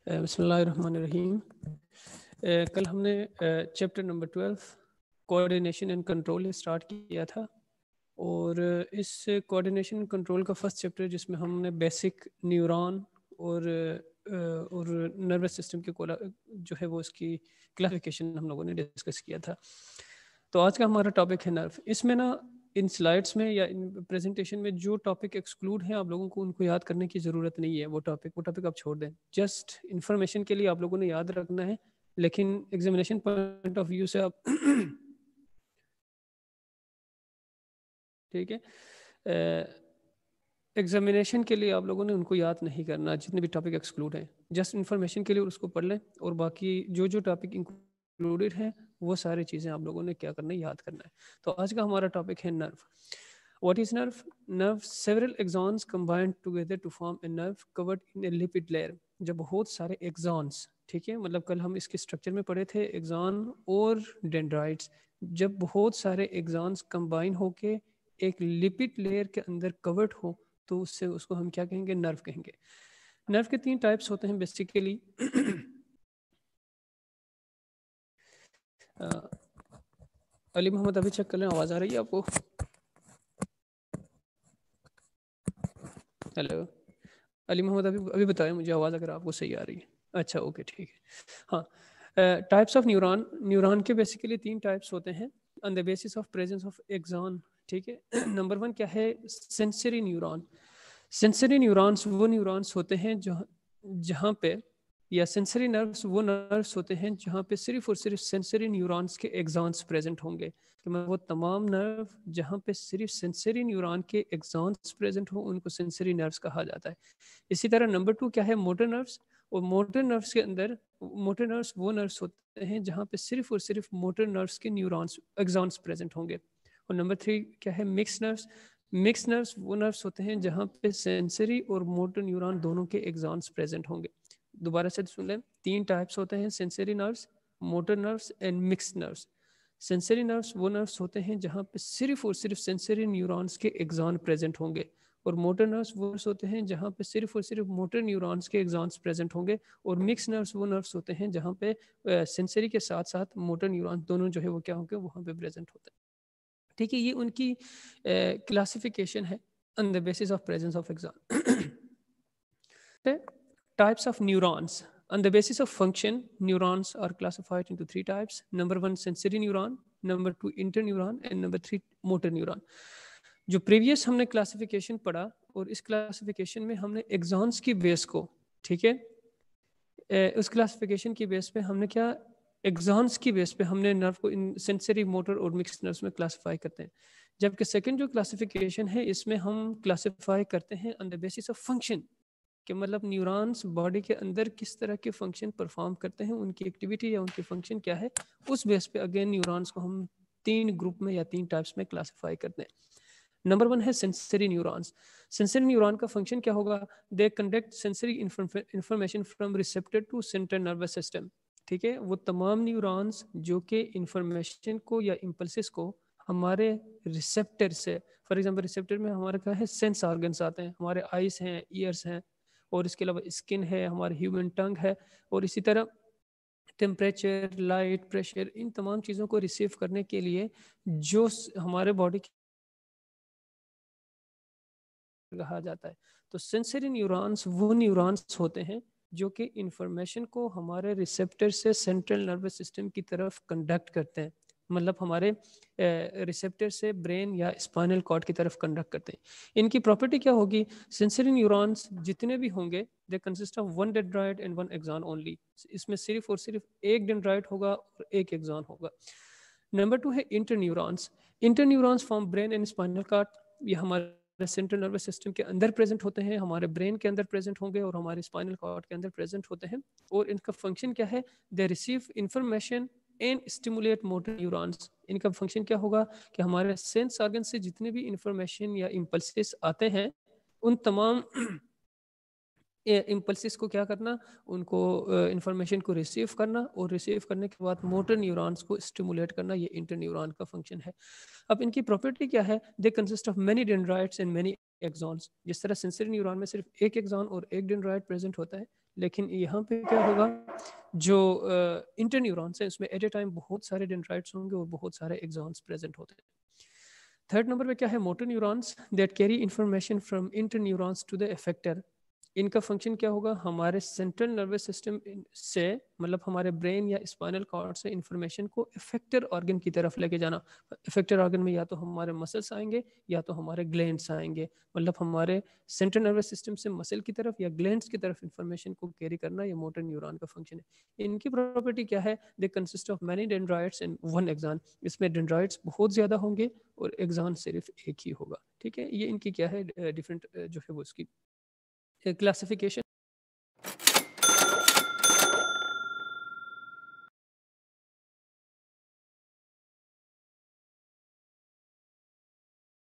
बिस्मिल्लाहिर्रहमानिर्रहीम। कल हमने chapter number 12 coordination and control start किया था और इस कोऑर्डिनेशन एंड कंट्रोल का फर्स्ट चैप्टर जिसमें हमने बेसिक न्यूरॉन और नर्वस सिस्टम के जो है वो इसकी क्लासिफिकेशन हम लोगों ने डिस्कस किया था। तो आज का हमारा टॉपिक है नर्व। इसमें ना इन स्लाइड्स में या इन प्रेजेंटेशन में जो टॉपिक एक्सक्लूड हैं आप लोगों को उनको याद करने की ज़रूरत नहीं है। वो टॉपिक आप छोड़ दें, जस्ट इन्फॉर्मेशन के लिए आप लोगों ने याद रखना है, लेकिन एग्जामिनेशन पॉइंट ऑफ व्यू से आप ठीक है, एग्जामिनेशन के लिए आप लोगों ने उनको याद नहीं करना, जितने भी टॉपिक एक्सक्लूड हैं जस्ट इन्फॉर्मेशन के लिए उसको पढ़ लें, और बाकी जो जो टॉपिक इंक्लूडेड हैं वो सारी चीज़ें आप लोगों ने क्या करना है, याद करना है। तो आज का हमारा टॉपिक है nerve. What is nerve? Nerve, several axons combined together to form a nerve covered in a lipid layer. जब बहुत सारे axons, ठीक है, मतलब कल हम इसके स्ट्रक्चर में पढ़े थे एक्सॉन और डेंड्राइट्स, जब बहुत सारे एक्सॉन्स कंबाइन होके एक लिपिड लेयर के अंदर कवर्ड हो तो उससे उसको हम क्या कहेंगे, नर्व कहेंगे। नर्व के 3 टाइप्स होते हैं बेसिकली। अली मोहम्मद अभी चेक कर लें, आवाज़ आ रही है आपको? हेलो अली मोहम्मद, अभी बताएं मुझे आवाज़ अगर आपको सही आ रही है। अच्छा, ओके, ठीक है। हाँ, टाइप्स ऑफ न्यूरॉन। न्यूरॉन के बेसिकली 3 टाइप्स होते हैं on the basis of presence of axon, ठीक है। नंबर 1 क्या है, सेंसरी न्यूरॉन। सेंसरी न्यूरॉन्स वो न्यूरॉन्स होते हैं जहाँ पे, या सेंसरी नर्व्स वो नर्व्स होते हैं जहाँ पे सिर्फ और सिर्फ सेंसरी न्यूरॉन्स के एक्सॉन्स प्रेजेंट होंगे। तो मैं वो तमाम नर्व जहाँ पे सिर्फ सेंसरी न्यूरॉन के एक्सॉन्स प्रेजेंट हो उनको सेंसरी नर्व्स कहा जाता है। इसी तरह नंबर 2 क्या है, मोटर नर्व्स। और मोटर नर्व्स के अंदर, मोटर नर्व्स वो नर्व्स होते हैं जहाँ पे सिर्फ और सिर्फ मोटर नर्व्स के न्यूरॉन्स एक्सॉन्स प्रेजेंट होंगे। और नंबर 3 क्या है, मिक्स नर्व्स। मिक्स नर्व्स वो नर्व्स होते हैं जहाँ पे सेंसरी और मोटर न्यूरॉन दोनों के एक्सॉन्स प्रेजेंट होंगे। दोबारा से सुन लें, 3 टाइप्स होते हैं, sensory nerves, motor nerves and mix nerves. Sensory nerves वो नर्व्स होते हैं जहाँ पे सिर्फ और सिर्फ सेंसरी न्यूरॉन्स के एक्सॉन प्रेजेंट होंगे। और मोटर नर्व्स वो नर्व्स होते हैं जहाँ पे सिर्फ और सिर्फ मोटर न्यूरॉन्स के एक्सॉन्स प्रेजेंट होंगे। और मिक्स नर्व्स वो नर्व्स होते हैं जहाँ पे सेंसरी के साथ साथ मोटर न्यूरॉन दोनों जो है वो क्या होंगे, वहाँ पे प्रेजेंट होते हैं। ठीक है, ये उनकी क्लासिफिकेशन है on the basis of presence of axon. Types of neurons. On the basis of function, neurons are classified into 3 types. Number 1, sensory neuron. Number 2, interneuron. And number 3, motor neuron. जो previous हमने classification पढ़ा, और इस classification में हमने exons की base को, ठीक है, उस क्लासिफिकेशन की बेस पे हमने क्या, एक्सॉन्स की बेस पे हमने नर्व को इन सेंसरी, मोटर और मिक्स नर्व्स में क्लासिफाई करते हैं। जबकि सेकंड जो क्लासिफिकेशन है इसमें हम क्लासिफाई करते हैं on the basis of function, कि मतलब न्यूरॉन्स बॉडी के अंदर किस तरह के फंक्शन परफॉर्म करते हैं, उनकी एक्टिविटी या उनकी फंक्शन क्या है, उस बेस पे अगेन न्यूरॉन्स को हम 3 ग्रुप में या 3 टाइप्स में क्लासिफाई करते हैं। नंबर 1 है सेंसरी न्यूरॉन्स। सेंसरी न्यूरॉन का फंक्शन क्या होगा, they conduct sensory information from receptor to central nervous system. ठीक है, वो तमाम न्यूरॉन्स जो कि इंफॉर्मेशन को या इम्पल्सिस को हमारे रिसेप्टर से, फॉर एग्जांपल रिसेप्टर में हमारे क्या है, सेंस ऑर्गन्स आते हैं, हमारे आइज हैं, ईयर्स हैं, और इसके अलावा स्किन है, हमारे ह्यूमन टंग है, और इसी तरह टेम्परेचर, लाइट, प्रेशर, इन तमाम चीज़ों को रिसीव करने के लिए जो हमारे बॉडी कहा जाता है। तो सेंसरी न्यूरॉन्स वो न्यूरॉन्स होते हैं जो कि इंफॉर्मेशन को हमारे रिसेप्टर से सेंट्रल नर्वस सिस्टम की तरफ कंडक्ट करते हैं, मतलब हमारे रिसेप्टर से ब्रेन या स्पाइनल कॉर्ड की तरफ कंडक्ट करते हैं। इनकी प्रॉपर्टी क्या होगी, सेंसरी न्यूरॉन्स जितने भी होंगे they consist of 1 dendrite and 1 axon only. इसमें सिर्फ और सिर्फ एक डेंड्राइट होगा और एक एक्सॉन होगा। नंबर 2 है interneurons. Interneurons from brain and spinal cord, ये हमारे सेंट्रल नर्वस सिस्टम के अंदर प्रेजेंट होते हैं, हमारे ब्रेन के अंदर प्रेजेंट होंगे और हमारे स्पाइनल कॉर्ड के अंदर प्रेजेंट होते हैं। और इनका फंक्शन क्या है, they receive information and stimulate motor neurons. इनका फंक्शन क्या होगा कि हमारे सेंस ऑर्गन से जितने भी इंफॉर्मेशन या इम्पल्सेस आते हैं उन तमाम इम्पल्सिस को क्या करना, उनको इंफॉर्मेशन को रिसीव करना, और रिसीव करने के बाद मोटर न्यूरॉन्स को स्टिमुलेट करना, ये इंटर न्यूरॉन का फंक्शन है। अब इनकी प्रॉपर्टी क्या है, they consist of many dendrites and many axons. जिस तरह सेंसरी न्यूरॉन में सिर्फ एक एक्सॉन और एक डेंड्राइट प्रेजेंट होता है, लेकिन यहाँ पे क्या होगा, जो इंटर न्यूरॉन्स हैं उसमें एट ए टाइम बहुत सारे डेंड्राइट्स होंगे और बहुत सारे एक्सॉन्स प्रेजेंट होते हैं। थर्ड नंबर पे क्या है, motor neurons that carry information from inter neurons to the effector. इनका फंक्शन क्या होगा, हमारे सेंट्रल नर्वस सिस्टम से, मतलब हमारे ब्रेन या स्पाइनल कॉर्ड से इंफॉर्मेशन को इफेक्टर ऑर्गन की तरफ लेके जाना। इफेक्टर ऑर्गन में या तो हमारे मसल्स आएंगे या तो हमारे ग्लैंड्स आएंगे, मतलब हमारे सेंट्रल नर्वस सिस्टम से मसल की तरफ या ग्लैंड्स की तरफ इंफॉर्मेशन को कैरी करना, ये मोटर न्यूरॉन का फंक्शन है। इनकी प्रॉपर्टी क्या है, they consist of many dendrites in one axon. इसमें डेंड्राइट्स बहुत ज़्यादा होंगे और एक्सॉन सिर्फ एक ही होगा। ठीक है, ये इनकी क्या है, डिफरेंट जो है वो इसकी क्लासिफिकेशन